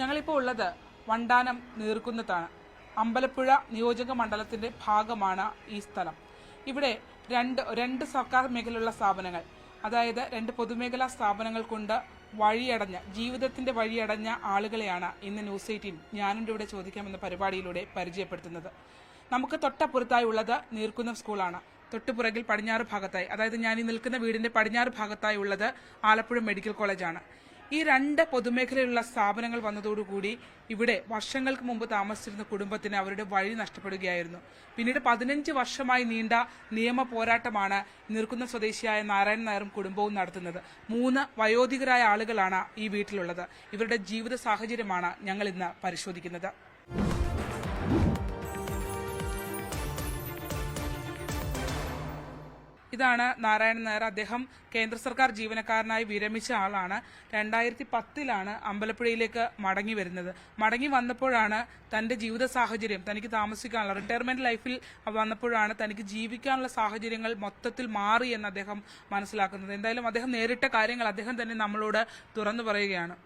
ഞങ്ങളിപ്പോൾ ഉള്ളത് വണ്ടാനം നീർക്കുന്നത്താണ്. അമ്പലപ്പുഴ നിയോജക മണ്ഡലത്തിന്റെ ഭാഗമാണ് ഈ സ്ഥലം. ഇവിടെ രണ്ട് സർക്കാർ മേഖലയുള്ള സ്ഥാപനങ്ങൾ, അതായത് രണ്ട് പൊതുമേഖലാ സ്ഥാപനങ്ങൾ കൊണ്ട് ജീവിതത്തിന്റെ വഴിയടഞ്ഞ ആളുകളെയാണ് ഇന്ന് ന്യൂസ് 18 ഞാനുണ്ട് ഇവിടെ ചോദിക്കാമെന്ന പരിപാടിയിലൂടെ പരിചയപ്പെടുത്തുന്നത്. നമുക്ക് തൊട്ടപ്പുറത്തായി ഉള്ളത് നീർക്കുന്നം സ്കൂളാണ്. തൊട്ടുപുറകിൽ പടിഞ്ഞാറ് ഭാഗത്തായി, അതായത് ഞാൻ ഈ നിൽക്കുന്ന വീടിന്റെ പടിഞ്ഞാറ് ഭാഗത്തായി ഉള്ളത് ആലപ്പുഴ മെഡിക്കൽ കോളേജാണ്. ഈ രണ്ട് പൊതുമേഖലയിലുള്ള സ്ഥാപനങ്ങൾ വന്നതോടുകൂടി ഇവിടെ വർഷങ്ങൾക്ക് മുമ്പ് താമസിച്ചിരുന്ന കുടുംബത്തിന് അവരുടെ വഴി നഷ്ടപ്പെടുകയായിരുന്നു. പിന്നീട് 15 വർഷമായി നീണ്ട നിയമ പോരാട്ടമാണ് നീർക്കുന്നം സ്വദേശിയായ നാരായണൻ നായരും കുടുംബവും നടത്തുന്നത്. 3 വയോധികരായ ആളുകളാണ് ഈ വീട്ടിലുള്ളത്. ഇവരുടെ ജീവിത സാഹചര്യമാണ് ഞങ്ങൾ ഇന്ന് പരിശോധിക്കുന്നത്. ഇതാണ് നാരായണൻ നായർ. അദ്ദേഹം കേന്ദ്ര സർക്കാർ ജീവനക്കാരനായി വിരമിച്ച ആളാണ്. 2010 അമ്പലപ്പുഴയിലേക്ക് മടങ്ങി വരുന്നത്. മടങ്ങി വന്നപ്പോഴാണ് തന്റെ ജീവിത സാഹചര്യം, തനിക്ക് താമസിക്കാനുള്ള റിട്ടയർമെന്റ് ലൈഫിൽ വന്നപ്പോഴാണ് തനിക്ക് ജീവിക്കാനുള്ള സാഹചര്യങ്ങൾ മൊത്തത്തിൽ മാറി എന്ന് അദ്ദേഹം മനസ്സിലാക്കുന്നത്. എന്തായാലും അദ്ദേഹം നേരിട്ട കാര്യങ്ങൾ അദ്ദേഹം തന്നെ നമ്മളോട് തുറന്നു പറയുകയാണ്.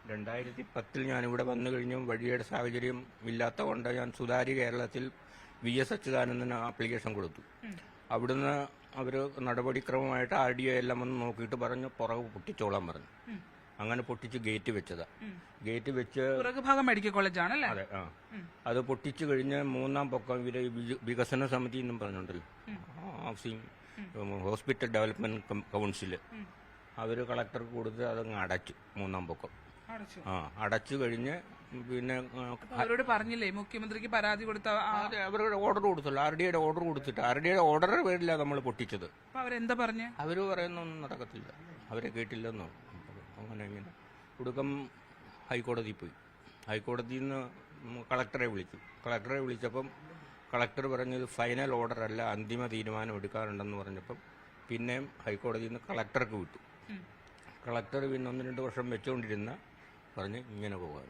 2010 ഞാനിവിടെ വന്നു കഴിഞ്ഞും വഴിയുടെ സാഹചര്യം ഇല്ലാത്ത കൊണ്ട് ഞാൻ സുതാര്യ കേരളത്തിൽ VS അച്യുതാനന്ദന് ആപ്ലിക്കേഷൻ കൊടുത്തു. അവിടുന്ന് അവര് നടപടിക്രമമായിട്ട് RDO എല്ലാം വന്ന് നോക്കിയിട്ട് പറഞ്ഞു പുറകെ പൊട്ടിച്ചോളാൻ പറഞ്ഞു. അങ്ങനെ പൊട്ടിച്ച് ഗേറ്റ് വെച്ചതാ. ഗേറ്റ് വെച്ച് മെഡിക്കൽ കോളേജ് ആണ്. അതെ, അത് പൊട്ടിച്ചു കഴിഞ്ഞ് 3-ാം പൊക്കം ഇവര് വികസന സമിതി എന്നും പറഞ്ഞുണ്ടല്ലോ, ഹോസ്പിറ്റൽ ഡെവലപ്മെന്റ് കൗൺസില്, അവര് കളക്ടർക്ക് കൊടുത്ത് അതങ്ങ് അടച്ചു. 3-ാം പൊക്കം അടച്ചു കഴിഞ്ഞ് പിന്നെ അവരോട് പറഞ്ഞില്ലേ മുഖ്യമന്ത്രിക്ക് പരാതി കൊടുത്ത അവരുടെ ഓർഡർ കൊടുത്തല്ലോ, RDOയുടെ ഓർഡർ കൊടുത്തിട്ട് RDOയുടെ ഓർഡറിന്റെ പേരില്ല നമ്മൾ പൊട്ടിച്ചത്. അവരെന്താ പറഞ്ഞു? അവര് പറയുന്നൊന്നും നടക്കത്തില്ല, അവരെ കേട്ടില്ലെന്നോ അങ്ങനെ ഇങ്ങനെ. ഒടുക്കം ഹൈക്കോടതിയിൽ പോയി. ഹൈക്കോടതിയിൽ നിന്ന് കളക്ടറെ വിളിച്ചപ്പം കളക്ടർ പറഞ്ഞത് ഫൈനൽ ഓർഡർ അല്ല, അന്തിമ തീരുമാനം എടുക്കാറുണ്ടെന്ന് പറഞ്ഞപ്പം പിന്നെയും ഹൈക്കോടതിയിൽ നിന്ന് കളക്ടർക്ക് വിട്ടു. കളക്ടർ പിന്നെ 1-2 വർഷം വെച്ചുകൊണ്ടിരുന്ന പറഞ്ഞ് ഇങ്ങനെ പോകാൻ.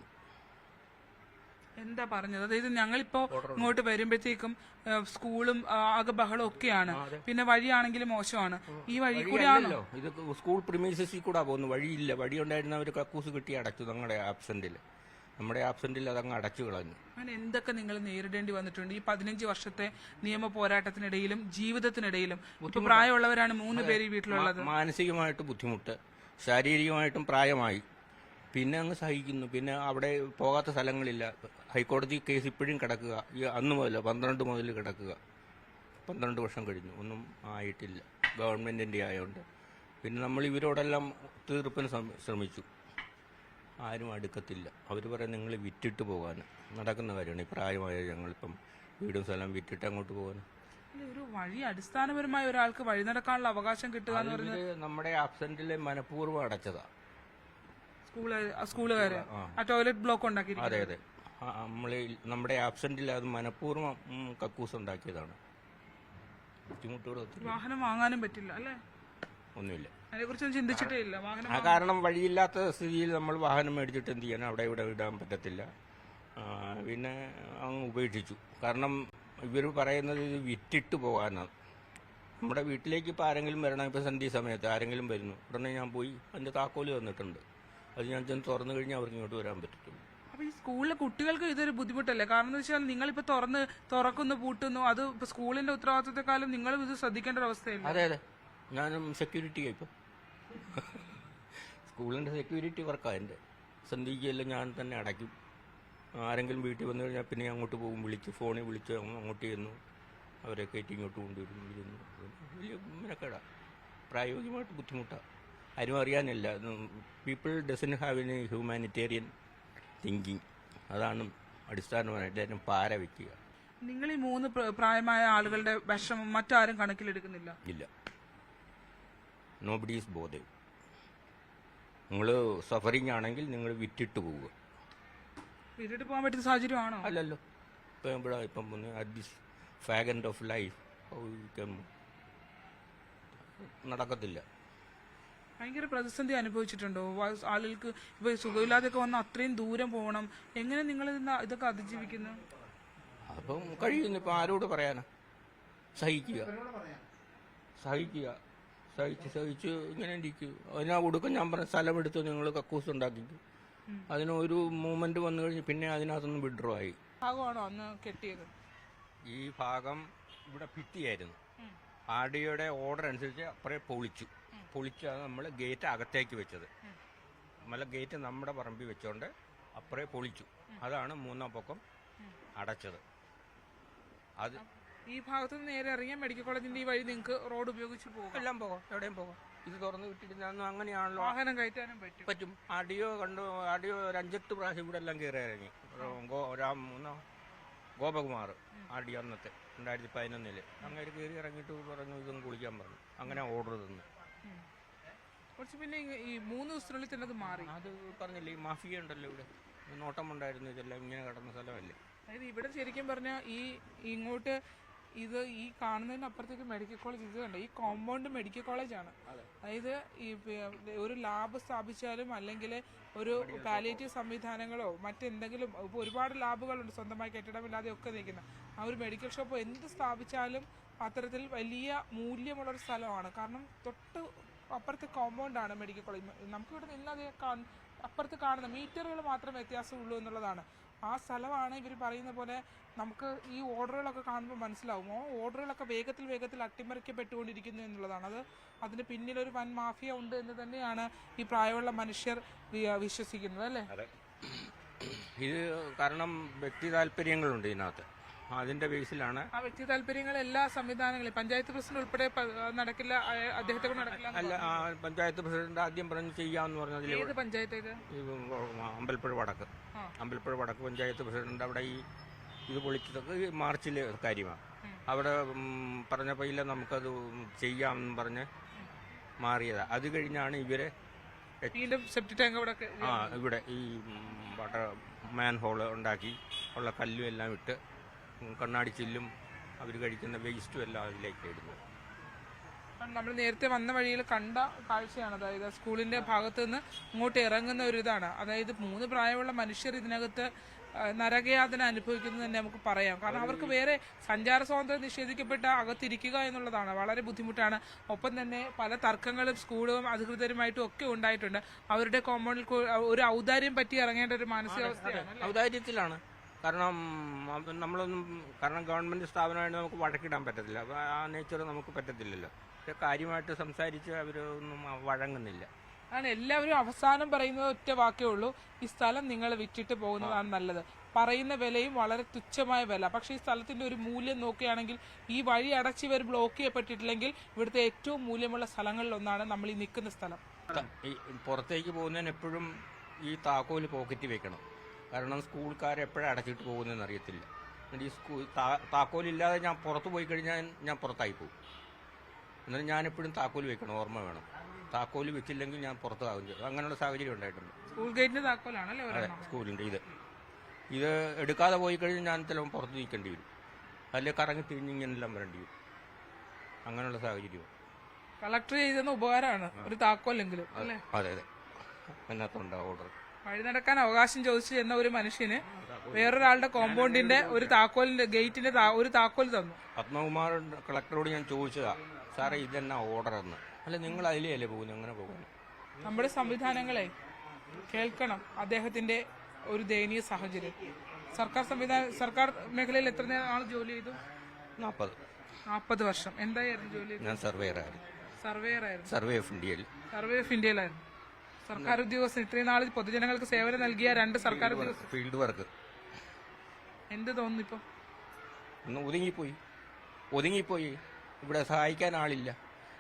എന്താ പറഞ്ഞത്? അതായത് ഞങ്ങളിപ്പോ ഇങ്ങോട്ട് വരുമ്പോഴത്തേക്കും സ്കൂളും ആകെ ബഹളം ഒക്കെയാണ്, പിന്നെ വഴിയാണെങ്കിലും മോശമാണ്. ഈ വഴി കൂടിയാണല്ലോ ഇത് സ്കൂൾ പ്രിമൈസസിൽ കൂടെ പോകുന്നു. വഴിയില്ല, വഴി ഉണ്ടായിരുന്നവർ കക്കൂസ് കിട്ടി അടച്ചു. നമ്മുടെ ആബ്സെന്റിൽ അതങ്ങ് അടച്ചു കളഞ്ഞു. അങ്ങനെ എന്തൊക്കെ നിങ്ങൾ നേരിടേണ്ടി വന്നിട്ടുണ്ട് ഈ 15 വർഷത്തെ നിയമ പോരാട്ടത്തിനിടയിലും ജീവിതത്തിനിടയിലും? ഇപ്പൊ പ്രായമുള്ളവരാണ് 3 പേര് ഈ വീട്ടിലുള്ളത്. മാനസികമായിട്ട് ബുദ്ധിമുട്ട്, ശാരീരികമായിട്ടും പ്രായമായി, പിന്നെ അങ്ങ് സഹിക്കുന്നു. പിന്നെ അവിടെ പോകാത്ത സ്ഥലങ്ങളില്ല. ഹൈക്കോടതി കേസ് ഇപ്പോഴും കിടക്കുക. അന്ന് മുതൽ 12 മുതൽ കിടക്കുക. 12 വർഷം കഴിഞ്ഞു, ഒന്നും ആയിട്ടില്ല. ഗവൺമെന്റിന്റെ ആയതുകൊണ്ട് പിന്നെ നമ്മൾ ഇവരോടെല്ലാം തീർപ്പിന് ശ്രമിച്ചു. ആരും അടുക്കത്തില്ല. അവർ പറയാൻ നിങ്ങൾ വിറ്റിട്ട് പോകാൻ നടക്കുന്ന കാര്യമാണ്. ഈ പ്രായമായ ഞങ്ങളിപ്പം വീടും സ്ഥലം വിറ്റിട്ട് അങ്ങോട്ട് പോകാൻ. ഒരു വഴി അടിസ്ഥാനപരമായ ഒരാൾക്ക് വഴി നടക്കാനുള്ള അവകാശം കിട്ടുക എന്ന് പറയുന്നത് നമ്മുടെ ആബ്സെന്റിലെ മനഃപൂർവ്വം അടച്ചതാ സ്കൂളുകാര്. ആ ടോയ്ലറ്റ് ബ്ലോക്ക് ഉണ്ടാക്കി. അതെ, നമ്മുടെ ആബ്സെന്റിൽ അത് മനഃപൂർവ്വം കക്കൂസ് ഉണ്ടാക്കിയതാണ്. ബുദ്ധിമുട്ടുകൾ വാഹനം വാങ്ങാനും പറ്റില്ല അല്ലേ? ഒന്നുമില്ല, അതിനെക്കുറിച്ചൊന്നും ചിന്തിച്ചിട്ടേ ഇല്ല. കാരണം വഴിയില്ലാത്ത സ്ഥിതിയിൽ നമ്മൾ വാഹനം മേടിച്ചിട്ട് എന്ത് ചെയ്യാൻ? അവിടെ ഇവിടെ ഇടാൻ പറ്റത്തില്ല. പിന്നെ അങ്ങ് ഉപേക്ഷിച്ചു. കാരണം ഇവർ പറയുന്നത് ഇത് വിറ്റിട്ട് പോകാനാണ്. നമ്മുടെ വീട്ടിലേക്ക് ഇപ്പോൾ ആരെങ്കിലും വരണം, ഇപ്പോൾ സന്ധ്യ സമയത്ത് ആരെങ്കിലും വരുന്നു, ഉടനെ ഞാൻ പോയി അതിൻ്റെ താക്കോല് തന്നിട്ടുണ്ട്, അത് ഞാൻ ചെന്ന് തുറന്നു കഴിഞ്ഞാൽ അവർക്ക് ഇങ്ങോട്ട് വരാൻ പറ്റത്തുള്ളൂ. അപ്പൊ ഈ സ്കൂളിലെ കുട്ടികൾക്ക് ഇതൊരു ബുദ്ധിമുട്ടല്ലേ? കാരണം എന്ന് വെച്ചാൽ നിങ്ങളിപ്പോ തുറക്കുന്നു പൂട്ടുന്നു, അത് ഇപ്പൊ സ്കൂളിന്റെ ഉത്തരവാദിത്തത്തെക്കാളും നിങ്ങളും ഇത് ശ്രദ്ധിക്കേണ്ട ഒരു അവസ്ഥയല്ലേ? അതെ, ഞാനും സെക്യൂരിറ്റിയായി ഇപ്പം. സ്കൂളിന്റെ സെക്യൂരിറ്റി വർക്കാണ് എൻ്റെ. സന്ധ്യയ്ക്കെല്ലാം ഞാൻ തന്നെ അടയ്ക്കും. ആരെങ്കിലും വീട്ടിൽ വന്നു കഴിഞ്ഞാൽ പിന്നെ അങ്ങോട്ട് പോകും, ഫോണിൽ വിളിച്ച് അങ്ങോട്ട് ചെന്നു അവരെ കയറ്റി ഇങ്ങോട്ട് കൊണ്ടുവരുന്നു. വലിയ മെനക്കേടാ, പ്രായോഗികമായിട്ട് ബുദ്ധിമുട്ടാണ്. ആരും അറിയാനില്ല. People doesn't have any humanitarian thinking. അതാണ് അടിസ്ഥാനമായിട്ട് അതിന് പാര വയ്ക്കുക. നിങ്ങൾ ഈ 3 പ്രായമായ ആളുകളുടെ വിഷമം മറ്റാരും കണക്കിലെടുക്കുന്നില്ല? ഇല്ല, നോബഡി ഈസ് ബോതേഡ്. നിങ്ങൾ സഫറിങ് ആണെങ്കിൽ നിങ്ങൾ വിറ്റിട്ട് പോവുക. വിറ്റിട്ട് പോകാൻ പറ്റുന്ന സാഹചര്യമാണോ? അല്ലല്ലോ. ഇപ്പം അറ്റ് ദിസ് ഫാഗന്റ് ഓഫ് ലൈഫ് നടക്കത്തില്ല. ഭയങ്കര പ്രതിസന്ധി അനുഭവിച്ചിട്ടുണ്ടോ? ആളുകൾക്ക് ഇപ്പൊ സുഖമില്ലാതെയൊക്കെ വന്ന് അത്രയും ദൂരം പോകണം. എങ്ങനെ നിങ്ങൾ ഇതൊക്കെ അതിജീവിക്കുന്നു? അപ്പം കഴിയുന്നു. ഇപ്പം ആരോട് പറയാനാ? സഹിക്കുക, സഹിച്ച് ഇങ്ങനെ ഇരിക്കും. അതിനാ കൊടുക്കും. ഞാൻ പറഞ്ഞ സ്ഥലമെടുത്ത് നിങ്ങൾ കക്കൂസ് ഉണ്ടാക്കിക്കും. അതിനൊരു മൂവ്മെന്റ് വന്നു കഴിഞ്ഞ് പിന്നെ അതിനകത്തൊന്ന് വിഡ്രോ ആയി. ഭാഗമാണോ അന്ന് കെട്ടിയത്? ഈ ഭാഗം ഇവിടെ ഭിത്തിയായിരുന്നു. ആർഡിഒയുടെ ഓർഡർ അനുസരിച്ച് അപ്പുറേ പൊളിച്ചാണ് നമ്മൾ ഗേറ്റ് അകത്തേക്ക് വെച്ചത്. നമ്മളെ ഗേറ്റ് നമ്മുടെ പറമ്പിൽ വെച്ചോണ്ട് അപ്പുറേ പൊളിച്ചു. അതാണ് മൂന്നാം പൊക്കം അടച്ചത്. അത് ഈ ഭാഗത്ത് നിന്ന് നേരെ ഇറങ്ങിയ മെഡിക്കൽ കോളേജിന്റെ ഈ വഴി നിങ്ങൾക്ക് റോഡ് ഉപയോഗിച്ച് പോകും? എല്ലാം പോകാം, എവിടെയും പോകാം. ഇത് തുറന്ന് വിട്ടിരുന്ന അങ്ങനെയാണല്ലോ. വാഹനം കയറ്റാനും പറ്റും. ആർഡിഒ ആർഡിഒ ഒരു 5-8 പ്രാവശ്യം ഇവിടെ എല്ലാം കയറി ഇറങ്ങി. ഗോപകുമാർ ആർഡിഒ അന്നത്തെ 2011 അങ്ങനെ കയറി ഇറങ്ങിയിട്ട് പറഞ്ഞു ഇതൊന്നും കുളിക്കാൻ പറഞ്ഞു. അങ്ങനെ ഓർഡർ തന്നു. കുറച്ച് പിന്നെ ഈ 3 ദിവസത്തിനുള്ളിൽ തന്നെ അത് മാറി. അത് പറഞ്ഞില്ലേ, ഈ മാഫിയ ഉണ്ടല്ലോ ഇവിടെ, നോട്ടമുണ്ടായിരുന്നു. ഇതെല്ലാം ഇങ്ങനെ കിടന്ന സ്ഥലമല്ലേ. അതായത് ഇവിടെ ശരിക്കും പറഞ്ഞാൽ ഇങ്ങോട്ട് ഇത് ഈ കാണുന്നതിന് അപ്പുറത്തേക്ക് മെഡിക്കൽ കോളേജ് ഇത് കണ്ട ഈ കോമ്പൗണ്ട് മെഡിക്കൽ കോളേജാണ്. അതായത് ഈ ഒരു ലാബ് സ്ഥാപിച്ചാലും അല്ലെങ്കിൽ ഒരു പാലിയേറ്റീവ് സംവിധാനങ്ങളോ മറ്റെന്തെങ്കിലും ഇപ്പോൾ ഒരുപാട് ലാബുകളുണ്ട് സ്വന്തമായി കെട്ടിടമില്ലാതെ ഒക്കെ നിൽക്കുന്ന ആ ഒരു മെഡിക്കൽ ഷോപ്പോ എന്ത് സ്ഥാപിച്ചാലും അത്തരത്തിൽ വലിയ മൂല്യമുള്ളൊരു സ്ഥലമാണ്. കാരണം തൊട്ട് അപ്പുറത്തെ കോമ്പൗണ്ടാണ് മെഡിക്കൽ കോളേജ്. നമുക്കിവിടെ നിന്നത് അപ്പുറത്ത് കാണുന്ന മീറ്ററുകൾ മാത്രം വ്യത്യാസമുള്ളൂ എന്നുള്ളതാണ്. ആ സ്ഥലമാണ് ഇവർ പറയുന്ന പോലെ നമുക്ക് ഈ ഓർഡറുകളൊക്കെ കാണുമ്പോൾ മനസ്സിലാവും. ആ ഓർഡറുകളൊക്കെ വേഗത്തിൽ അട്ടിമറിക്കപ്പെട്ടുകൊണ്ടിരിക്കുന്നു എന്നുള്ളതാണ്. അതിന് പിന്നിലൊരു വൻ മാഫിയ ഉണ്ട് എന്ന് തന്നെയാണ് ഈ പ്രായമുള്ള മനുഷ്യർ വിശ്വസിക്കുന്നത്, അല്ലേ? ഇത് കാരണം വ്യക്തി താല്പര്യങ്ങളുണ്ട് ഇതിനകത്ത്. അതിന്റെ ബേസിലാണ് ആ വ്യക്തി താല്പര്യങ്ങൾ എല്ലാ സംവിധാനങ്ങളും പഞ്ചായത്ത് പ്രസിഡന്റ് ഉൾപ്പെടെ നടക്കില്ല, അദ്ദേഹത്തെ കൊണ്ട് നടക്കില്ല. അല്ല, പഞ്ചായത്ത് പ്രസിഡന്റ് ആദ്യം പറഞ്ഞു ചെയ്യാമെന്ന് പറഞ്ഞതിൽ ഏത് പഞ്ചായത്ത് ഇത്? അമ്പലപ്പുഴ വടക്ക് പഞ്ചായത്ത് പ്രസിഡന്റ് അവിടെ ഇത് പൊളിച്ചതൊക്കെ മാർച്ചിലെ കാര്യമാണ്. അവിടെ പറഞ്ഞപ്പോൾ ഇല്ല നമുക്കത് ചെയ്യാമെന്ന് പറഞ്ഞ് മാറിയതാ. അത് കഴിഞ്ഞാണ് ഇവരെ സെപ്റ്റിക് ടാങ്ക് ഇവിടെ ഈ വാട്ടർ മാൻ ഹോള് ഉണ്ടാക്കി ഉള്ള കല്ലും എല്ലാം ഇട്ട് കണ്ണാടി ചില്ലും അവർ കഴിക്കുന്ന വേസ്റ്റും എല്ലാം അതിലേക്ക് ഇടുന്നു. നമ്മൾ നേരത്തെ വന്ന വഴിയിൽ കണ്ട കാഴ്ചയാണ്. അതായത് സ്കൂളിന്റെ ഭാഗത്ത് നിന്ന് ഇങ്ങോട്ട് ഇറങ്ങുന്ന ഒരു ഇതാണ്. അതായത് 3 പ്രായമുള്ള മനുഷ്യർ ഇതിനകത്ത് നരകയാതന അനുഭവിക്കുന്നത് തന്നെ നമുക്ക് പറയാം. കാരണം അവർക്ക് വേറെ സഞ്ചാര സ്വാതന്ത്ര്യം നിഷേധിക്കപ്പെട്ട അകത്തിരിക്കുക എന്നുള്ളതാണ് വളരെ ബുദ്ധിമുട്ടാണ്. ഒപ്പം തന്നെ പല തർക്കങ്ങളും സ്കൂളും അധികൃതരുമായിട്ടും ഒക്കെ ഉണ്ടായിട്ടുണ്ട്. അവരുടെ കോമ്പൗണ്ടിൽ ഒരു ഔദാര്യം പറ്റി ഇറങ്ങേണ്ട ഒരു മാനസികാവസ്ഥയാണ്. ഔദാര്യത്തിലാണ്. കാരണം കാരണം ഗവൺമെന്റ് സ്ഥാപനമായിട്ട് നമുക്ക് വഴക്കിടാൻ പറ്റത്തില്ല. ആ നേച്ചർ നമുക്ക് പറ്റത്തില്ലല്ലോ. പക്ഷെ കാര്യമായിട്ട് സംസാരിച്ച് അവരൊന്നും വഴങ്ങുന്നില്ല. ആണ് എല്ലാവരും അവസാനം പറയുന്നത് ഒറ്റ വാക്കേ ഉള്ളൂ, ഈ സ്ഥലം നിങ്ങൾ വിറ്റിട്ട് പോകുന്നതാണ് നല്ലത്. പറയുന്ന വിലയും വളരെ തുച്ഛമായ വില. പക്ഷേ ഈ സ്ഥലത്തിന്റെ ഒരു മൂല്യം നോക്കുകയാണെങ്കിൽ ഈ വഴി അടച്ച് ഇവർ ബ്ലോക്ക് ചെയ്യപ്പെട്ടിട്ടില്ലെങ്കിൽ ഇവിടുത്തെ ഏറ്റവും മൂല്യമുള്ള സ്ഥലങ്ങളിൽ ഒന്നാണ് നമ്മൾ ഈ നിൽക്കുന്ന സ്ഥലം. പുറത്തേക്ക് പോകുന്നതിന് എപ്പോഴും ഈ താക്കോല് പോക്കറ്റ് വെക്കണം. കാരണം സ്കൂൾക്കാർ എപ്പോഴും അടച്ചിട്ട് പോകുന്നതെന്ന് അറിയത്തില്ല. ഈ താക്കോലില്ലാതെ ഞാൻ പുറത്ത് പോയി കഴിഞ്ഞാൽ ഞാൻ പുറത്തായി പോകും. എന്നാലും ഞാനെപ്പോഴും താക്കോല് വെക്കണം, ഓർമ്മ വേണം. താക്കോല് വെച്ചില്ലെങ്കിൽ ഞാൻ പുറത്താകും ചെയ്യും. അങ്ങനെയുള്ള സാഹചര്യം ഉണ്ടായിട്ടുണ്ട്. സ്കൂൾ ഗേറ്റിന്റെ താക്കോലാണല്ലേ? അതെ, സ്കൂളിന്റെ ഇത് എടുക്കാതെ പോയി കഴിഞ്ഞാൽ ഞാൻ ചിലപ്പോൾ പുറത്ത് നിൽക്കേണ്ടി വരും. അല്ലെങ്കിൽ കറങ്ങി തിരിഞ്ഞിങ്ങനെല്ലാം വരേണ്ടി വരും. അങ്ങനെയുള്ള സാഹചര്യം കളക്ടർ ചെയ്തെന്ന ഉപകാരമാണ് ഒരു താക്കോലെങ്കിലും, അല്ലേ? അതെ അതിനകത്തുണ്ടാവും ഓർഡർ. വഴി നടക്കാൻ അവകാശം ചോദിച്ചു എന്ന ഒരു മനുഷ്യന് വേറൊരാളുടെ കോമ്പൗണ്ടിന്റെ ഒരു താക്കോലിന്റെ ഗേറ്റിന്റെ ഒരു താക്കോൽ തന്നു. പത്മകുമാർ കളക്ടറോട് ഞാൻ ചോദിച്ചതാ, സാറേ ഇതെന്നാ ഓർഡർ എന്ന്. അല്ല, നിങ്ങൾ അതിലേ പോകുന്നു, അങ്ങനെ പോകുന്നു. നമ്മുടെ സംവിധാനങ്ങളെ കേൾക്കണം അദ്ദേഹത്തിന്റെ ഒരു ദയനീയ സാഹചര്യം. സർക്കാർ മേഖലയിൽ എത്ര നാൾ ജോലി ചെയ്തു? 40 വർഷം. എന്തായിരുന്നു ജോലി? ഞാൻ സർവേയർ ആയിരുന്നു. സർവേ ഓഫ് ഇന്ത്യയിലായിരുന്നു. സർക്കാർ ഉദ്യോഗസ്ഥൻ ഇത്രയും നാൾ പൊതുജനങ്ങൾക്ക് സേവനം നൽകിയ 2 സർക്കാർ ഫീൽഡ് വർക്ക്. എന്ത് തോന്നുന്നു ഇപ്പൊ? ഒതുങ്ങിപ്പോയി. ഇവിടെ സഹായിക്കാൻ ആളില്ല.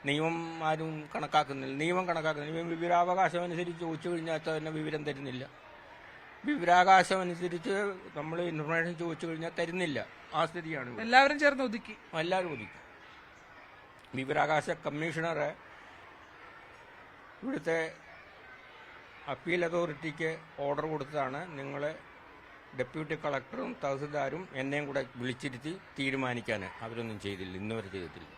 നിയമം ആരും കണക്കാക്കുന്നില്ല. വിവരാവകാശം അനുസരിച്ച് ചോദിച്ചു കഴിഞ്ഞാൽ തന്നെ വിവരം തരുന്നില്ല. വിവരാവകാശം അനുസരിച്ച് നമ്മൾ ഇൻഫർമേഷൻ ചോദിച്ചു കഴിഞ്ഞാൽ തരുന്നില്ല. ആ സ്ഥിതിയാണ്. എല്ലാവരും ചേർന്ന് ഒതുക്കി. വിവരാവകാശ കമ്മീഷണറെ ഇവിടുത്തെ അപ്പീൽ അതോറിറ്റിക്ക് ഓർഡർ കൊടുത്തതാണ് നിങ്ങൾ ഡെപ്യൂട്ടി കളക്ടറും തഹസിൽദാരും എന്നെയും കൂടെ വിളിച്ചിരുത്തി തീരുമാനിക്കാൻ. അവരൊന്നും ചെയ്തില്ല, ഇന്നുവരെ ചെയ്തിട്ടില്ല.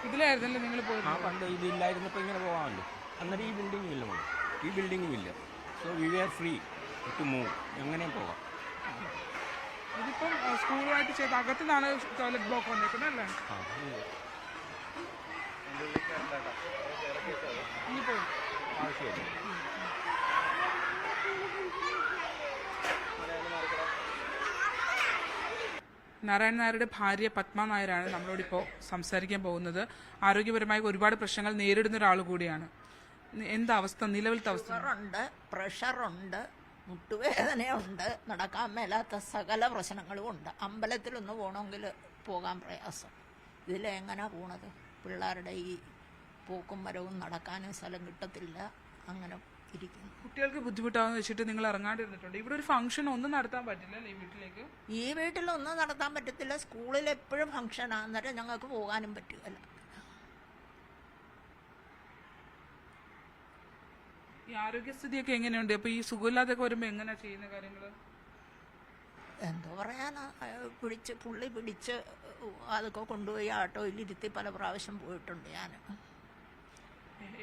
ഇതിലായിരുന്നല്ലോ നിങ്ങൾ പോയത്? പണ്ട് ഇതില്ലായിരുന്നപ്പോൾ ഇങ്ങനെ പോകാമല്ലോ. അന്നേരം ഈ ബിൽഡിങ്ങും ഇല്ല. So we are free to move. എങ്ങനെയും പോകാം. ഇതിപ്പം സ്കൂളുമായിട്ട് ചെയ്ത് അകത്തുനിന്നാണ് ടോയ്ലറ്റ് ബ്ലോക്ക് വന്നേക്കുന്നത്, അല്ലേ? ആവശ്യമില്ല. നാരായണൻ നായരുടെ ഭാര്യ പത്മ നായരാണ് നമ്മളോടിപ്പോൾ സംസാരിക്കാൻ പോകുന്നത്. ആരോഗ്യപരമായി ഒരുപാട് പ്രശ്നങ്ങൾ നേരിടുന്ന ഒരാൾ കൂടിയാണ്. എന്താ അവസ്ഥ, നിലവിലത്തെ അവസ്ഥ? ഷുഗറുണ്ട്, പ്രഷറുണ്ട്, മുട്ടുവേദനയുണ്ട്, നടക്കാൻ മേലാത്ത സകല പ്രശ്നങ്ങളും ഉണ്ട്. അമ്പലത്തിലൊന്ന് പോകണമെങ്കിൽ പോകാൻ പ്രയാസം. ഇതിലെങ്ങനെ പോണത്? പിള്ളേരുടെ ഈ പോക്കും വരവും നടക്കാനും സ്ഥലം കിട്ടത്തില്ല, അങ്ങനെ ഇരിക്കുന്നു. കുട്ടികൾക്ക് ബുദ്ധിമുട്ടാണെന്ന് വെച്ചിട്ട് നിങ്ങൾ ഇറങ്ങാണ്ടിരുന്നിട്ടുണ്ട്. ഇവിടെ ഒരു ഫംഗ്ഷൻ ഒന്നും നടത്താൻ പറ്റില്ല അല്ലേ? വീട്ടിലേക്ക് ഈ വീട്ടിലൊന്നും നടത്താൻ പറ്റത്തില്ല. സ്കൂളിൽ എപ്പോഴും ഫംഗ്ഷനാണ്, അന്നേരം ഞങ്ങൾക്ക് പോകാനും പറ്റുമല്ല. ഈ ആരോഗ്യസ്ഥിതിയൊക്കെ എങ്ങനെയുണ്ട്? അപ്പൊ ഈ സുഖമില്ലാതൊക്കെ വരുമ്പോ എങ്ങനെയാ ചെയ്യുന്ന കാര്യങ്ങള്? എന്തോ പറയാനാ, പുള്ളി പിടിച്ച് അതൊക്കെ കൊണ്ടുപോയി ആട്ടോയിലിരുത്തി പല പ്രാവശ്യം പോയിട്ടുണ്ട് ഞാൻ.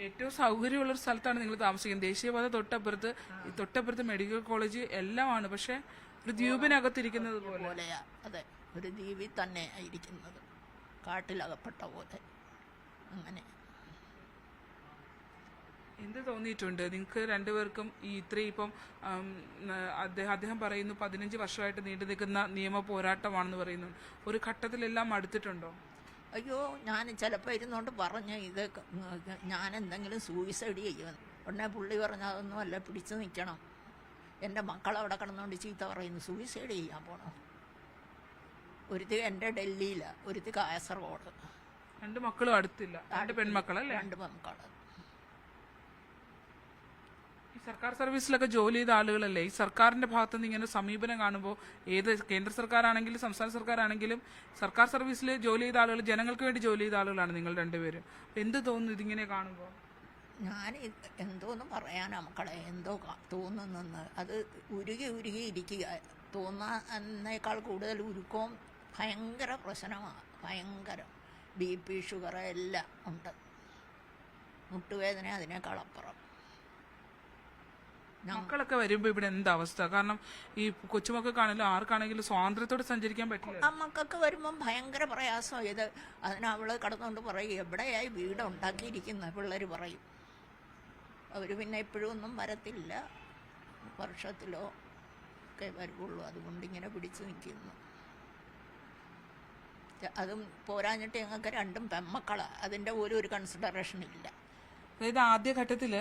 ഏറ്റവും സൗകര്യമുള്ള ഒരു സ്ഥലത്താണ് നിങ്ങൾ താമസിക്കുന്നത്. ദേശീയപാത തൊട്ടപ്പുറത്ത് മെഡിക്കൽ കോളേജ് എല്ലാമാണ്. പക്ഷെ ഒരു ദ്വീപിനകത്തിരിക്കുന്നത് പോലെയാ. അതെ, ഒരു ദ്വീപിൽ തന്നെ ഇരിക്കുന്നത്, കാട്ടിലകപ്പെട്ട പോലെ. അങ്ങനെ എന്ത് തോന്നിയിട്ടുണ്ട് നിങ്ങൾക്ക് രണ്ടുപേർക്കും? ഈ ഇത്രയും ഇപ്പം അദ്ദേഹം പറയുന്നു 15 വർഷമായിട്ട് നീണ്ടു നിൽക്കുന്ന നിയമ പോരാട്ടമാണെന്ന് പറയുന്നു. ഒരു ഘട്ടത്തിലെല്ലാം അടുത്തിട്ടുണ്ടോ? അയ്യോ, ഞാൻ ചിലപ്പോൾ ഇരുന്നുകൊണ്ട് പറഞ്ഞു ഇത് ഞാൻ എന്തെങ്കിലും സൂയിസൈഡ് ചെയ്യുമെന്ന്. ഉടനെ പുള്ളി പറഞ്ഞു അതൊന്നുമല്ല, പിടിച്ചു നിൽക്കണം. എൻ്റെ മക്കളവിടെ കിടന്നുകൊണ്ട് ചീത്ത പറയുന്നു, സൂയിസൈഡ് ചെയ്യാൻ പോണോ? ഒരുത്തി എൻ്റെ ഡൽഹിയിലാണ്, ഒരുത്തി കാസർഗോഡ്. 2 മക്കളും അടുത്തില്ല? 2 പെൺമക്കളല്ലേ? 2 പെൺമക്കൾ. ഈ സർക്കാർ സർവീസിലൊക്കെ ജോലി ചെയ്ത ആളുകളല്ലേ? ഈ സർക്കാരിന്റെ ഭാഗത്തുനിന്ന് ഇങ്ങനെ സമീപനം കാണുമ്പോൾ, ഏത് കേന്ദ്ര സർക്കാരാണെങ്കിലും സംസ്ഥാന സർക്കാരാണെങ്കിലും സർക്കാർ സർവീസിൽ ജോലി ചെയ്ത ആളുകൾ, ജനങ്ങൾക്ക് വേണ്ടി ജോലി ചെയ്ത ആളുകളാണ് നിങ്ങൾ രണ്ടുപേരും. എന്ത് തോന്നുന്നു ഇതിങ്ങനെ കാണുമ്പോൾ? ഞാൻ എന്തോന്ന് പറയാനാ മക്കളെ, എന്തോ തോന്നുന്നെന്ന്. അത് ഉരുകി ഇരിക്കുക. തോന്നാനേക്കാൾ കൂടുതൽ ഉരുക്കവും ഭയങ്കര പ്രശ്നമാണ്. ഭയങ്കര BP, ഷുഗർ എല്ലാം ഉണ്ട്. മുട്ടുവേദന അതിനേക്കാളപ്പുറം. മക്കളൊക്കെ വരുമ്പോ ഇവിടെ എന്താ അവസ്ഥ? കാരണം ഈ കൊച്ചുമക്കൾക്കാണെങ്കിലും ആർക്കാണെങ്കിലും സ്വാതന്ത്ര്യത്തോടെ സഞ്ചരിക്കാൻ പറ്റില്ല. ആ മക്കൾക്ക് വരുമ്പം ഭയങ്കര പ്രയാസം ഇത്. അതിനവള് കടന്നുകൊണ്ട് പറയും എവിടെയായി വീട് ഉണ്ടാക്കിയിരിക്കുന്നത്, പിള്ളേർ പറയും. അവർ പിന്നെ എപ്പോഴും ഒന്നും വരത്തില്ല, വർഷത്തിലോ ഒക്കെ വരുള്ളൂ. അതുകൊണ്ട് ഇങ്ങനെ പിടിച്ചു നിൽക്കുന്നു. അതും പോരാഞ്ഞിട്ട് ഞങ്ങൾക്ക് 2 പെൺമക്കളാണ്. അതിൻ്റെ ഒരു കൺസിഡറേഷൻ ഇല്ല. അതായത് ആദ്യഘട്ടത്തില്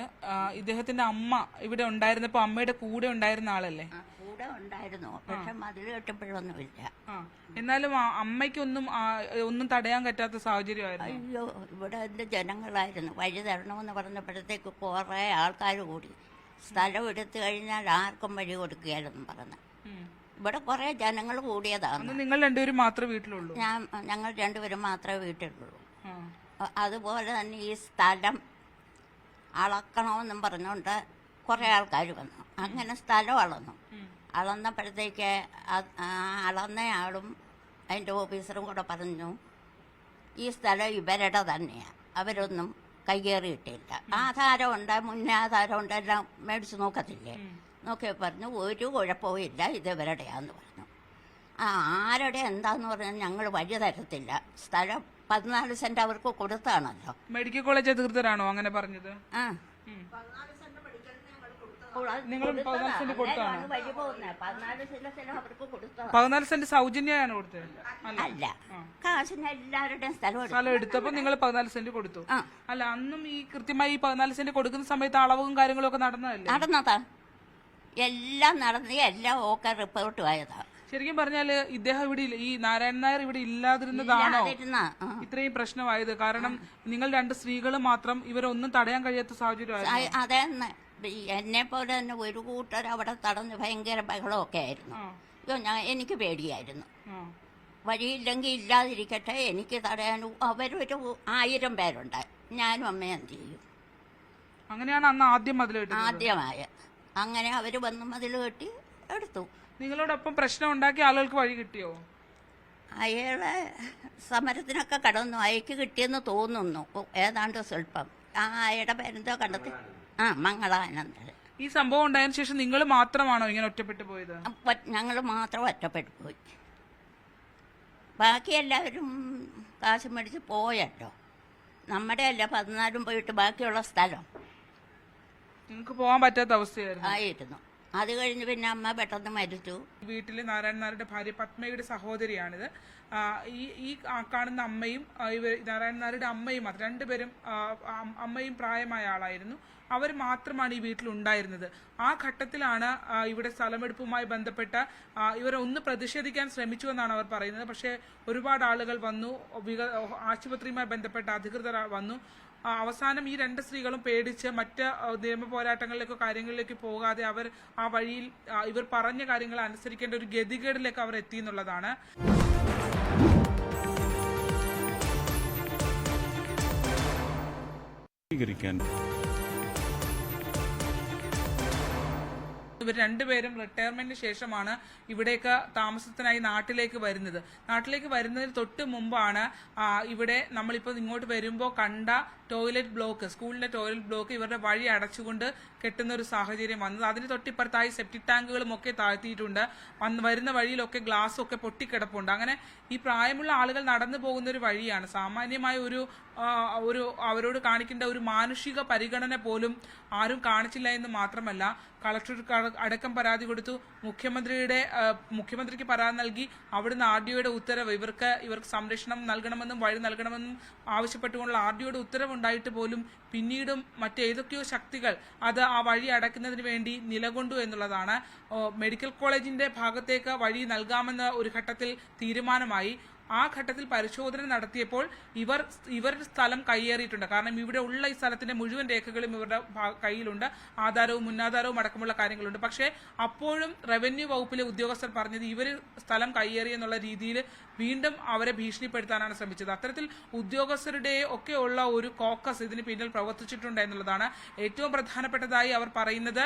ഇദ്ദേഹത്തിന്റെ അമ്മ ഇവിടെ ഉണ്ടായിരുന്നപ്പോ അമ്മയുടെ കൂടെ ഉണ്ടായിരുന്ന ആളല്ലേ? കൂടെ ഉണ്ടായിരുന്നു, പക്ഷെ മതിൽ കെട്ടപ്പോഴൊന്നുമില്ല. എന്നാലും ഒന്നും തടയാൻ പറ്റാത്ത സാഹചര്യമായിരുന്നു. അയ്യോ, ഇവിടെ എൻ്റെ ജനങ്ങളായിരുന്നു. വഴി തരണമെന്ന് പറഞ്ഞപ്പോഴത്തേക്ക് കുറേ ആൾക്കാർ കൂടി. സ്ഥലം എടുത്തു കഴിഞ്ഞാൽ ആർക്കും വഴി കൊടുക്കുകയായിരുന്നു പറഞ്ഞ്. ഇവിടെ കുറേ ജനങ്ങൾ കൂടിയതാണ്. നിങ്ങൾ രണ്ടുപേരും മാത്രമേ വീട്ടിലുള്ളൂ? ഞങ്ങൾ 2 പേരും മാത്രമേ വീട്ടിലുള്ളൂ. അതുപോലെ തന്നെ ഈ സ്ഥലം അളക്കണമെന്നും പറഞ്ഞുകൊണ്ട് കുറേ ആൾക്കാർ വന്നു. അങ്ങനെ സ്ഥലം അളന്നപ്പോഴത്തേക്ക് അളന്നയാളും അതിൻ്റെ ഓഫീസറും കൂടെ പറഞ്ഞു ഈ സ്ഥലം ഇവരുടെ തന്നെയാണ്, അവരൊന്നും കയ്യേറിയിട്ടില്ല. ആധാരമുണ്ട്, മുന്നേ ആധാരമുണ്ട്, എല്ലാം മേടിച്ച് നോക്കത്തില്ലേ? നോക്കി പറഞ്ഞു ഒരു കുഴപ്പവും ഇല്ല, ഇത് ഇവരുടെയാന്ന് പറഞ്ഞു. ആരുടെ എന്താന്ന് പറഞ്ഞാൽ ഞങ്ങൾ വഴി തരത്തില്ല, സ്ഥലം 14 സെന്റ് അവർക്ക് കൊടുത്താണല്ലോ. മെഡിക്കൽ കോളേജ് അധികൃതരാണോ അങ്ങനെ പറഞ്ഞത്? ആ, നിങ്ങൾ 14 സെന്റ് കൊടുത്താണോ? വഴി പോകുന്ന 14 സെന്റ് അവർക്ക് കൊടുത്തോ? 14 സെന്റ് സൗജന്യമാണ് കൊടുത്തത്? അല്ല, കാശിന് എല്ലാവരുടെയും സ്ഥലം എടുത്തപ്പോ നിങ്ങൾ 14 സെന്റ് കൊടുത്തു. അല്ല, അന്നും ഈ കൃത്യമായി ഈ 14 സെന്റ് കൊടുക്കുന്ന സമയത്ത് അളവും കാര്യങ്ങളും ഒക്കെ നടന്നതാ. എല്ലാം നടന്ന് എല്ലാം ഓക്കെ റിപ്പോർട്ട് ആയതാ. ശരിക്കും പറഞ്ഞാല് ഇദ്ദേഹം ഇവിടെ ഈ നാരായണൻ നായർ ഇവിടെ ഇല്ലാതിരുന്നതാണോ ഇത്രയും പ്രശ്നമായത്? കാരണം നിങ്ങൾ 2 സ്ത്രീകൾ മാത്രം, ഇവരൊന്നും തടയാൻ കഴിയാത്ത സാഹചര്യമായിരുന്നു. അതെ, എന്നെ പോലെ തന്നെ ഒരു കൂട്ടർ അവിടെ തടഞ്ഞ് ഭയങ്കര ബഹളമൊക്കെ ആയിരുന്നു. എനിക്ക് പേടിയായിരുന്നു. വഴിയില്ലെങ്കിൽ ഇല്ലാതിരിക്കട്ടെ, എനിക്ക് തടയാനും. അവരൊരു 1000 പേരുണ്ട്, ഞാനും അമ്മയും എന്ത് ചെയ്യും? അങ്ങനെയാണ് അന്ന് ആദ്യമായ അങ്ങനെ അവർ വന്ന് മതിൽ കെട്ടി എടുത്തു. നിങ്ങളോടൊപ്പം പ്രശ്നം ഉണ്ടാക്കിയ ആളുകൾക്ക് വഴി കിട്ടിയോ? അയാളെ സമരത്തിനൊക്കെ കടന്നു, അയക്ക് കിട്ടിയെന്ന് തോന്നുന്നു, ഏതാണ്ട് സ്വല്പം. അയാളുടെ പേരെന്തോ കണ്ടെത്തി. മംഗളാനന്ദൻ. ഈ സംഭവം ഉണ്ടായതിനു ശേഷം നിങ്ങൾ മാത്രമാണോ ഇങ്ങനെ ഒറ്റപ്പെട്ടു പോയത്? ഞങ്ങൾ മാത്രം ഒറ്റപ്പെട്ടു പോയി. ബാക്കി എല്ലാവരും കാശ് മേടിച്ച് പോയല്ലോ. നമ്മുടെ അല്ല 14 പോയിട്ട് ബാക്കിയുള്ള സ്ഥലം നിങ്ങൾക്ക് പോകാൻ പറ്റാത്ത അവസ്ഥയായിരുന്നു. ആയിരുന്നു. അത് കഴിഞ്ഞ് പിന്നെ അമ്മ പെട്ടെന്ന് മരിച്ചു. വീട്ടിലെ നാരായണൻ നായരുടെ ഭാര്യ പത്മയുടെ സഹോദരിയാണിത്. ഈ കാണുന്ന അമ്മയും നാരായണൻ നായരുടെ അമ്മയും മാത്രം, രണ്ടുപേരും അമ്മയും പ്രായമായ ആളായിരുന്നു. അവർ മാത്രമാണ് ഈ വീട്ടിലുണ്ടായിരുന്നത്. ആ ഘട്ടത്തിലാണ് ഇവിടെ സ്ഥലമെടുപ്പുമായി ബന്ധപ്പെട്ട ഇവർ ഒന്ന് പ്രതിഷേധിക്കാൻ ശ്രമിച്ചു എന്നാണ് അവർ പറയുന്നത്. പക്ഷേ ഒരുപാട് ആളുകൾ വന്നു, ആശുപത്രിയുമായി ബന്ധപ്പെട്ട അധികൃതർ വന്നു. അവസാനം ഈ രണ്ട് സ്ത്രീകളും പേടിച്ച് മറ്റ് നിയമ പോരാട്ടങ്ങളിലേക്കോ കാര്യങ്ങളിലേക്കോ പോകാതെ അവർ ആ വഴിയിൽ ഇവർ പറഞ്ഞ കാര്യങ്ങൾ അനുസരിക്കേണ്ട ഒരു ഗതികേടിലേക്ക് അവർ എത്തി എന്നുള്ളതാണ്. ഇവർ രണ്ടുപേരും റിട്ടയർമെന്റിന് ശേഷമാണ് ഇവിടേക്ക് താമസത്തിനായി നാട്ടിലേക്ക് വരുന്നത്. നാട്ടിലേക്ക് വരുന്നതിന് തൊട്ട് മുമ്പാണ് ഇവിടെ നമ്മളിപ്പോൾ ഇങ്ങോട്ട് വരുമ്പോൾ കണ്ട ടോയ്ലറ്റ് ബ്ലോക്ക്, സ്കൂളിന്റെ ടോയ്ലറ്റ് ബ്ലോക്ക് ഇവരുടെ വഴി അടച്ചുകൊണ്ട് കെട്ടുന്ന ഒരു സാഹചര്യം വന്നത്. അതിന് തൊട്ടിപ്പുറത്തായി സെപ്റ്റിക് ടാങ്കുകളും ഒക്കെ താഴ്ത്തിയിട്ടുണ്ട്. വരുന്ന വഴിയിലൊക്കെ ഗ്ലാസ്സും ഒക്കെ പൊട്ടിക്കിടപ്പുണ്ട്. അങ്ങനെ ഈ പ്രായമുള്ള ആളുകൾ നടന്നു പോകുന്ന ഒരു വഴിയാണ്. സാമാന്യമായ ഒരു അവരോട് കാണിക്കേണ്ട ഒരു മാനുഷിക പരിഗണന പോലും ആരും കാണിച്ചില്ല എന്ന് മാത്രമല്ല, കളക്ടർ അടക്കം പരാതി കൊടുത്തു. മുഖ്യമന്ത്രിക്ക് പരാതി നൽകി. അവിടുന്ന് RDOയുടെ ഉത്തരവ് ഇവർക്ക് സംരക്ഷണം നൽകണമെന്നും വഴി നൽകണമെന്നും ആവശ്യപ്പെട്ടുകൊണ്ടുള്ള RDOയുടെ ഉത്തരവുണ്ടായിട്ട് പോലും പിന്നീടും മറ്റേതൊക്കെയോ ശക്തികൾ അത് ആ വഴി അടയ്ക്കുന്നതിന് വേണ്ടി നിലകൊണ്ടു എന്നുള്ളതാണ്. മെഡിക്കൽ കോളേജിന്റെ ഭാഗത്തേക്ക് വഴി നൽകാമെന്ന ഒരു ഘട്ടത്തിൽ തീരുമാനമായി. ആ ഘട്ടത്തിൽ പരിശോധന നടത്തിയപ്പോൾ ഇവർ സ്ഥലം കയ്യേറിയിട്ടുണ്ട്. കാരണം ഇവിടെ ഉള്ള ഈ സ്ഥലത്തിന്റെ മുഴുവൻ രേഖകളും ഇവരുടെ കയ്യിലുണ്ട്. ആധാരവും മുന്നാധാരവും അടക്കമുള്ള കാര്യങ്ങളുണ്ട്. പക്ഷേ അപ്പോഴും റവന്യൂ വകുപ്പിലെ ഉദ്യോഗസ്ഥർ പറഞ്ഞത് ഇവർ സ്ഥലം കയ്യേറി എന്നുള്ള രീതിയിൽ വീണ്ടും അവരെ ഭീഷണിപ്പെടുത്താനാണ് ശ്രമിച്ചത്. അത്തരത്തിൽ ഉദ്യോഗസ്ഥരുടെ ഒക്കെ ഉള്ള ഒരു കോക്കസ് ഇതിന് പിന്നിൽ പ്രവർത്തിച്ചിട്ടുണ്ട് എന്നുള്ളതാണ്. ഏറ്റവും പ്രധാനപ്പെട്ടതായി അവർ പറയുന്നത്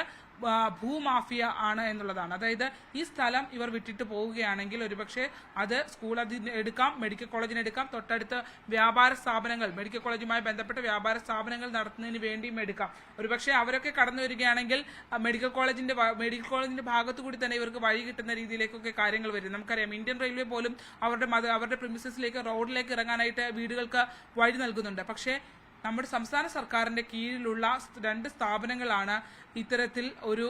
ഭൂമാഫിയ ആണ് എന്നുള്ളതാണ്. അതായത് ഈ സ്ഥലം ഇവർ വിട്ടിട്ട് പോവുകയാണെങ്കിൽ ഒരുപക്ഷെ അത് സ്കൂൾ അതിന് എടുക്കാം, മെഡിക്കൽ കോളേജിന് എടുക്കാം, തൊട്ടടുത്ത് വ്യാപാര സ്ഥാപനങ്ങൾ, മെഡിക്കൽ കോളേജുമായി ബന്ധപ്പെട്ട വ്യാപാര സ്ഥാപനങ്ങൾ നടത്തുന്നതിന് വേണ്ടിയും എടുക്കാം. ഒരുപക്ഷെ അവരൊക്കെ കടന്നു വരികയാണെങ്കിൽ മെഡിക്കൽ കോളേജിന്റെ ഭാഗത്തു കൂടി തന്നെ ഇവർക്ക് വഴി കിട്ടുന്ന രീതിയിലേക്കൊക്കെ കാര്യങ്ങൾ വരും. നമുക്കറിയാം, ഇന്ത്യൻ റെയിൽവേ പോലും അവരുടെ പ്രിമിസസിലേക്ക് റോഡിലേക്ക് ഇറങ്ങാനായിട്ട് വീടുകൾക്ക് വഴി നൽകുന്നുണ്ട്. പക്ഷേ നമ്മുടെ സംസ്ഥാന സർക്കാരിന്റെ കീഴിലുള്ള രണ്ട് സ്ഥാപനങ്ങളാണ് ഇത്തരത്തിൽ ഒരു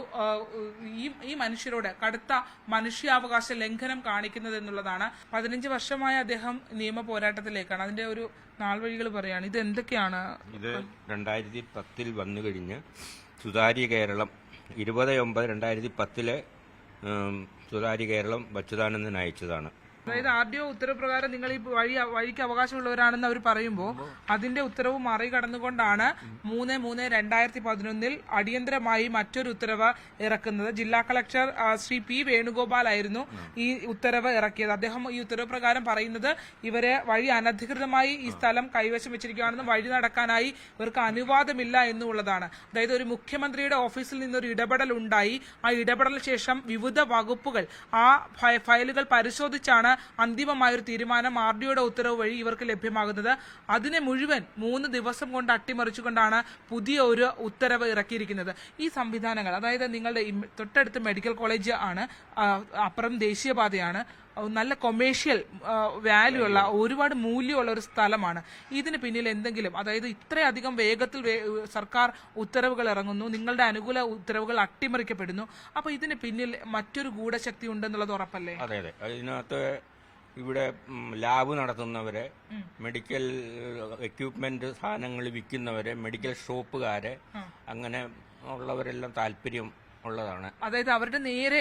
ഈ മനുഷ്യരോട് കടുത്ത മനുഷ്യാവകാശ ലംഘനം കാണിക്കുന്നത് എന്നുള്ളതാണ്. 15 വർഷമായ അദ്ദേഹം നിയമ പോരാട്ടത്തിലേക്കാണ്. അതിന്റെ ഒരു നാൾവഴികൾ പറയാണ്. ഇത് എന്തൊക്കെയാണ്? ഇത് 2010 വന്നു കഴിഞ്ഞ് സുതാര്യ കേരളം 20/9/2010 സുതാര്യ കേരളം ബച്ചുതാനന്ദൻ അയച്ചതാണ്. അതായത് RDO ഉത്തരവ് പ്രകാരം നിങ്ങൾ ഈ വഴിക്ക് അവകാശമുള്ളവരാണെന്ന് അവർ പറയുമ്പോൾ അതിന്റെ ഉത്തരവ് മറികടന്നുകൊണ്ടാണ് 3/3/2011 അടിയന്തരമായി മറ്റൊരു ഉത്തരവ് ഇറക്കുന്നത്. ജില്ലാ കളക്ടർ ശ്രീ P. വേണുഗോപാൽ ആയിരുന്നു ഈ ഉത്തരവ് ഇറക്കിയത്. അദ്ദേഹം ഈ ഉത്തരവ് പ്രകാരം പറയുന്നത് ഇവരെ വഴി അനധികൃതമായി ഈ സ്ഥലം കൈവശം വെച്ചിരിക്കുകയാണെന്നും വഴി നടക്കാനായി ഇവർക്ക് അനുവാദമില്ല എന്നുള്ളതാണ്. അതായത് ഒരു മുഖ്യമന്ത്രിയുടെ ഓഫീസിൽ നിന്നൊരു ഇടപെടൽ ഉണ്ടായി. ആ ഇടപെടലിന് ശേഷം വിവിധ വകുപ്പുകൾ ആ ഫയലുകൾ പരിശോധിച്ചാണ് അന്തിമമായൊരു തീരുമാനം RDOയുടെ ഉത്തരവ് വഴി ഇവർക്ക് ലഭ്യമാകുന്നത്. അതിനെ മുഴുവൻ 3 ദിവസം കൊണ്ട് അട്ടിമറിച്ചുകൊണ്ടാണ് പുതിയ ഒരു ഉത്തരവ് ഇറക്കിയിരിക്കുന്നത്. ഈ സംവിധാനങ്ങൾ, അതായത് നിങ്ങളുടെ തൊട്ടടുത്ത് മെഡിക്കൽ കോളേജ് ആണ്, അപ്പുറം ദേശീയപാതയാണ്, നല്ല കൊമേഴ്ഷ്യൽ വാല്യൂ ഉള്ള ഒരുപാട് മൂല്യമുള്ള ഒരു സ്ഥലമാണ്. ഇതിന് പിന്നിൽ എന്തെങ്കിലും, അതായത് ഇത്രയധികം വേഗത്തിൽ സർക്കാർ ഉത്തരവുകൾ ഇറങ്ങുന്നു, നിങ്ങളുടെ അനുകൂല ഉത്തരവുകൾ അട്ടിമറിക്കപ്പെടുന്നു. അപ്പൊ ഇതിന് പിന്നിൽ മറ്റൊരു ഗൂഢശക്തി ഉണ്ടെന്നുള്ളത് ഉറപ്പല്ലേ? അതെ അതെ. അതിനകത്ത് ഇവിടെ ലാബ് നടത്തുന്നവരെ, മെഡിക്കൽ എക്യുപ്മെന്റ് സാധനങ്ങൾ വിൽക്കുന്നവരെ, മെഡിക്കൽ ഷോപ്പുകാരെ, അങ്ങനെ ഉള്ളവരെല്ലാം താല്പര്യം ഉള്ളതാണ്. അതായത് അവരുടെ നേരെ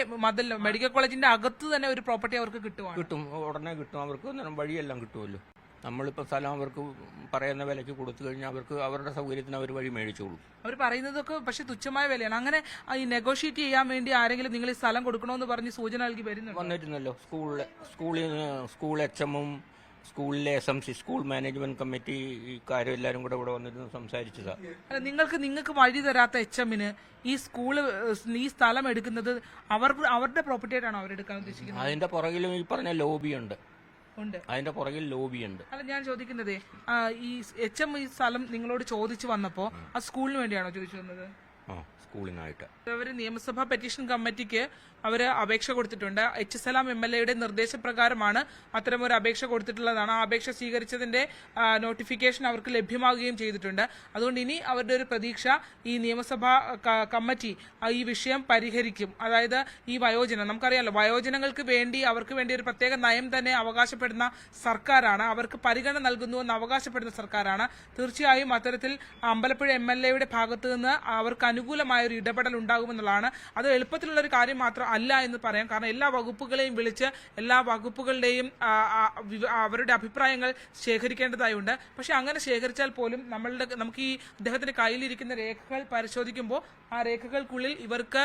മെഡിക്കൽ കോളേജിന്റെ അകത്ത് തന്നെ ഒരു പ്രോപ്പർട്ടി അവർക്ക് കിട്ടും, ഉടനെ കിട്ടും. അവർക്ക് വഴിയെല്ലാം കിട്ടുമല്ലോ. നമ്മളിപ്പോൾ സ്ഥലം അവർക്ക് പറയുന്ന വിലയ്ക്ക് കൊടുത്തു കഴിഞ്ഞാൽ അവർക്ക് അവരുടെ സൗകര്യത്തിന് അവർ വഴി മേടിച്ചോളൂ. അവർ പറയുന്നതൊക്കെ പക്ഷെ തുച്ഛമായ വിലയാണ്. അങ്ങനെ ഈ നെഗോഷിയേറ്റ് ചെയ്യാൻ വേണ്ടി ആരെങ്കിലും നിങ്ങൾ ഈ സ്ഥലം കൊടുക്കണമെന്ന് പറഞ്ഞ് സൂചന നൽകി വന്നിരുന്നല്ലോ. സ്കൂൾ HM-ഉം സ്കൂളിലെ SMC, സ്കൂൾ മാനേജ്മെന്റ് കമ്മിറ്റി, ഈ കാര്യം എല്ലാവരും കൂടെ ഇവിടെ വന്നിരുന്ന് സംസാരിച്ചതാ. അല്ല, നിങ്ങൾക്ക് വഴി തരാത്ത HM-ന് ഈ സ്ഥലം എടുക്കുന്നത് അവരുടെ പ്രോപ്പർട്ടി ആയിട്ടാണോ അവരെടുക്കാൻ ഉദ്ദേശിക്കുന്നത്? അതിന്റെ പുറകിലും ഈ പറഞ്ഞ ലോബിയുണ്ട്. അതിന്റെ പുറകിൽ ലോബിയുണ്ട്. അല്ല, ഞാൻ ചോദിക്കുന്നത് ഈ HM ഈ സ്ഥലം നിങ്ങളോട് ചോദിച്ചു വന്നപ്പോ ആ സ്കൂളിന് വേണ്ടിയാണോ ചോദിച്ചു വന്നത്? സ്കൂളിനായിട്ട്. അവർ നിയമസഭാ പെറ്റീഷൻ കമ്മിറ്റിക്ക് അവർ അപേക്ഷ കൊടുത്തിട്ടുണ്ട്. എച്ച് സലാം MLA നിർദ്ദേശപ്രകാരമാണ് അത്തരമൊരു അപേക്ഷ കൊടുത്തിട്ടുള്ളതാണ്. ആ അപേക്ഷ സ്വീകരിച്ചതിന്റെ നോട്ടിഫിക്കേഷൻ അവർക്ക് ലഭ്യമാകുകയും ചെയ്തിട്ടുണ്ട്. അതുകൊണ്ട് ഇനി അവരുടെ ഒരു പ്രതീക്ഷ ഈ നിയമസഭാ കമ്മിറ്റി ഈ വിഷയം പരിഹരിക്കും. അതായത് ഈ വയോജനം, നമുക്കറിയാലോ, വയോജനങ്ങൾക്ക് വേണ്ടി അവർക്ക് വേണ്ടി ഒരു പ്രത്യേക നയം തന്നെ അവകാശപ്പെടുന്ന സർക്കാരാണ്, അവർക്ക് പരിഗണന നൽകുന്നുവെന്ന് അവകാശപ്പെടുന്ന സർക്കാരാണ്. തീർച്ചയായും അത്തരത്തിൽ അമ്പലപ്പുഴ MLA ഭാഗത്തു നിന്ന് അവർക്ക് അനുകൂലമായ ഒരു ഇടപെടൽ ഉണ്ടാകുമെന്നുള്ളതാണ്. അത് എളുപ്പത്തിലുള്ള ഒരു കാര്യം മാത്രം അല്ല എന്ന് പറയാം. കാരണം എല്ലാ വകുപ്പുകളെയും വിളിച്ച് എല്ലാ വകുപ്പുകളുടെയും അവരുടെ അഭിപ്രായങ്ങൾ ശേഖരിക്കേണ്ടതായുണ്ട്. പക്ഷെ അങ്ങനെ ശേഖരിച്ചാൽ പോലും നമുക്ക് ഈ അദ്ദേഹത്തിന്റെ കയ്യിലിരിക്കുന്ന രേഖകൾ പരിശോധിക്കുമ്പോൾ ആ രേഖകൾക്കുള്ളിൽ ഇവർക്ക്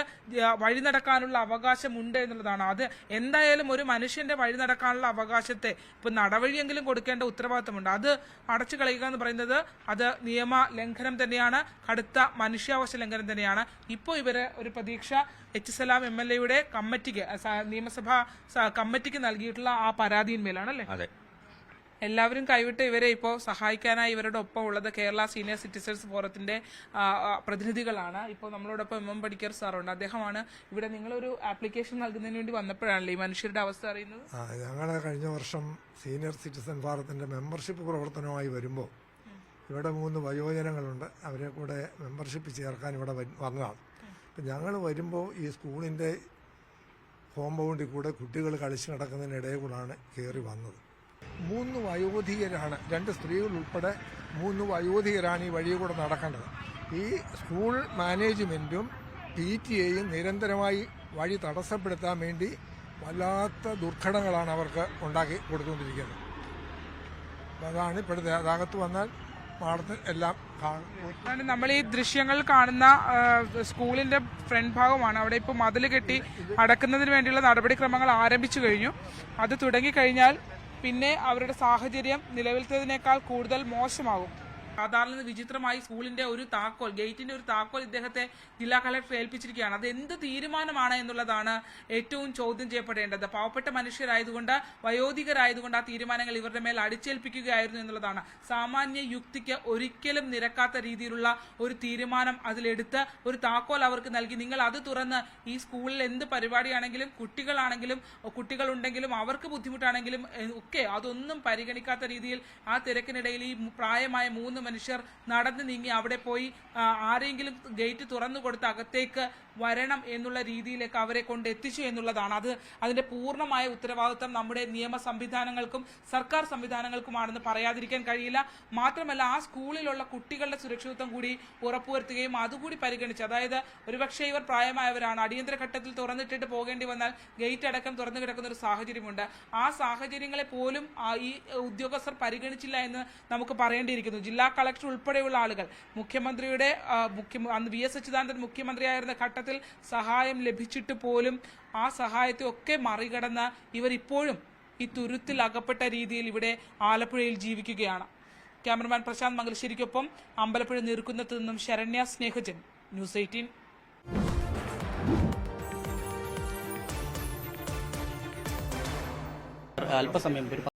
വഴി നടക്കാനുള്ള അവകാശമുണ്ട് എന്നുള്ളതാണ്. അത് എന്തായാലും ഒരു മനുഷ്യന്റെ വഴി നടക്കാനുള്ള അവകാശത്തെ ഇപ്പൊ നടവഴിയെങ്കിലും കൊടുക്കേണ്ട ഉത്തരവാദിത്തമുണ്ട്. അത് അടച്ചു കളയുക എന്ന് പറയുന്നത് അത് നിയമ ലംഘനം തന്നെയാണ്, കടുത്ത മനുഷ്യാവകാശ ലംഘനം തന്നെയാണ്. ഇപ്പോൾ ഇവര് ഒരു പ്രതീക്ഷ എച്ച് സലാം MLA കമ്മിറ്റിക്ക്, നിയമസഭാ കമ്മിറ്റിക്ക് നൽകിയിട്ടുള്ള ആ പരാതിയിന്മേലാണല്ലേ? അതെ. എല്ലാവരും കൈവിട്ട് ഇവരെ ഇപ്പോൾ സഹായിക്കാനായി ഇവരുടെ ഒപ്പം ഉള്ളത് കേരള സീനിയർ സിറ്റിസൺസ് ഫോറത്തിന്റെ പ്രതിനിധികളാണ്. ഇപ്പോൾ നമ്മളോടൊപ്പം MM പണിക്കർ സാറുണ്ട്. അദ്ദേഹമാണ് ഇവിടെ നിങ്ങളൊരു ആപ്ലിക്കേഷൻ നൽകുന്നതിന് വേണ്ടി വന്നപ്പോഴാണല്ലേ ഈ മനുഷ്യരുടെ അവസ്ഥ അറിയുന്നത്? ഞങ്ങൾ കഴിഞ്ഞ വർഷം സീനിയർ സിറ്റിസൺ ഫോറത്തിന്റെ മെമ്പർഷിപ്പ് പ്രവർത്തനവുമായി വരുമ്പോൾ ഇവിടെ 3 വയോജനങ്ങളുണ്ട്. അവരെ കൂടെ മെമ്പർഷിപ്പ് ചേർക്കാൻ ഇവിടെ വന്നതാണ്. അപ്പം ഞങ്ങൾ വരുമ്പോൾ ഈ സ്കൂളിൻ്റെ കോമ്പൗണ്ടിൽ കൂടെ കുട്ടികൾ കളിച്ച് നടക്കുന്നതിനിടയിൽ കൂടാണ് കയറി വന്നത്. 3 വയോധികരാണ്, 2 സ്ത്രീകൾ ഉൾപ്പെടെ 3 വയോധികരാണ് ഈ വഴിയിൽ കൂടെ നടക്കേണ്ടത്. ഈ സ്കൂൾ മാനേജ്മെൻറ്റും PTA നിരന്തരമായി വഴി തടസ്സപ്പെടുത്താൻ വേണ്ടി വല്ലാത്ത ദുർഘടങ്ങളാണ് അവർക്ക് ഉണ്ടാക്കി കൊടുത്തുകൊണ്ടിരിക്കുന്നത്. അതാണ് ഇപ്പോഴത്തെ അകത്ത് വന്നാൽ എല്ലാം നമ്മൾ ഈ ദൃശ്യങ്ങൾ കാണുന്ന സ്കൂളിന്റെ ഫ്രണ്ട് ഭാഗമാണ്. അവിടെ ഇപ്പോൾ മതിൽ കെട്ടി അടക്കുന്നതിന് വേണ്ടിയുള്ള നടപടിക്രമങ്ങൾ ആരംഭിച്ചു കഴിഞ്ഞു. അത് തുടങ്ങിക്കഴിഞ്ഞാൽ പിന്നെ അവരുടെ സാഹചര്യം നിലവിലത്തേതിനേക്കാൾ കൂടുതൽ മോശമാകും. സാധാരണ വിചിത്രമായി സ്കൂളിന്റെ ഒരു താക്കോൽ, ഗേറ്റിന്റെ ഒരു താക്കോൽ ഇദ്ദേഹത്തെ ജില്ലാ കളക്ടർ ഏൽപ്പിച്ചിരിക്കുകയാണ്. അത് എന്ത് തീരുമാനമാണ് എന്നുള്ളതാണ് ഏറ്റവും ചോദ്യം ചെയ്യപ്പെടേണ്ടത്. പാവപ്പെട്ട മനുഷ്യരായതുകൊണ്ട്, വയോധികരായതുകൊണ്ട് ആ തീരുമാനങ്ങൾ ഇവരുടെ മേൽ അടിച്ചേൽപ്പിക്കുകയായിരുന്നു എന്നുള്ളതാണ്. സാമാന്യ യുക്തിക്ക് ഒരിക്കലും നിരക്കാത്ത രീതിയിലുള്ള ഒരു തീരുമാനം അതിലെടുത്ത് ഒരു താക്കോൽ അവർക്ക് നൽകി, നിങ്ങൾ അത് തുറന്ന് ഈ സ്കൂളിൽ എന്ത് പരിപാടിയാണെങ്കിലും കുട്ടികളുണ്ടെങ്കിലും അവർക്ക് ബുദ്ധിമുട്ടാണെങ്കിലും ഒക്കെ അതൊന്നും പരിഗണിക്കാത്ത രീതിയിൽ ആ തിരക്കിനിടയിൽ ഈ പ്രായമായ 3 മനുഷ്യർ നടന്നു നീങ്ങി അവിടെ പോയി ആരെങ്കിലും ഗേറ്റ് തുറന്നു കൊടുത്ത് അകത്തേക്ക് വരണം എന്നുള്ള രീതിയിലേക്ക് അവരെ കൊണ്ട് എത്തിച്ചു എന്നുള്ളതാണ്. അതിന്റെ പൂർണ്ണമായ ഉത്തരവാദിത്വം നമ്മുടെ നിയമ സംവിധാനങ്ങൾക്കും സർക്കാർ സംവിധാനങ്ങൾക്കുമാണെന്ന് പറയാതിരിക്കാൻ കഴിയില്ല. മാത്രമല്ല ആ സ്കൂളിലുള്ള കുട്ടികളുടെ സുരക്ഷിതത്വം കൂടി ഉറപ്പുവരുത്തുകയും അതുകൂടി പരിഗണിച്ച്, അതായത് ഒരുപക്ഷെ ഇവർ പ്രായമായവരാണ്, അടിയന്തര ഘട്ടത്തിൽ തുറന്നിട്ടിട്ട് പോകേണ്ടി വന്നാൽ ഗേറ്റ് അടക്കം തുറന്നു കിടക്കുന്ന ഒരു സാഹചര്യമുണ്ട്. ആ സാഹചര്യങ്ങളെ പോലും ഈ ഉദ്യോഗസ്ഥർ പരിഗണിച്ചില്ല എന്ന് നമുക്ക് പറയേണ്ടിയിരിക്കുന്നു. ജില്ലാ കളക്ടർ ഉൾപ്പെടെയുള്ള ആളുകൾ, മുഖ്യമന്ത്രിയുടെ അന്ന് VS അച്യുതാനന്ദൻ മുഖ്യമന്ത്രിയായിരുന്ന ഘട്ടത്തിൽ സഹായം ലഭിച്ചിട്ട് പോലും ആ സഹായത്തെ ഒക്കെ മറികടന്ന് ഇവർ ഇപ്പോഴും ഈ തുരുത്തിൽ അകപ്പെട്ട രീതിയിൽ ഇവിടെ ആലപ്പുഴയിൽ ജീവിക്കുകയാണ്. ക്യാമറമാൻ പ്രശാന്ത് മംഗലശ്ശേരിക്കൊപ്പം അമ്പലപ്പുഴ നീർക്കുന്നത്ത് നിന്നും ശരണ്യ സ്നേഹജൻ, ന്യൂസ് 18. അല്പസമയം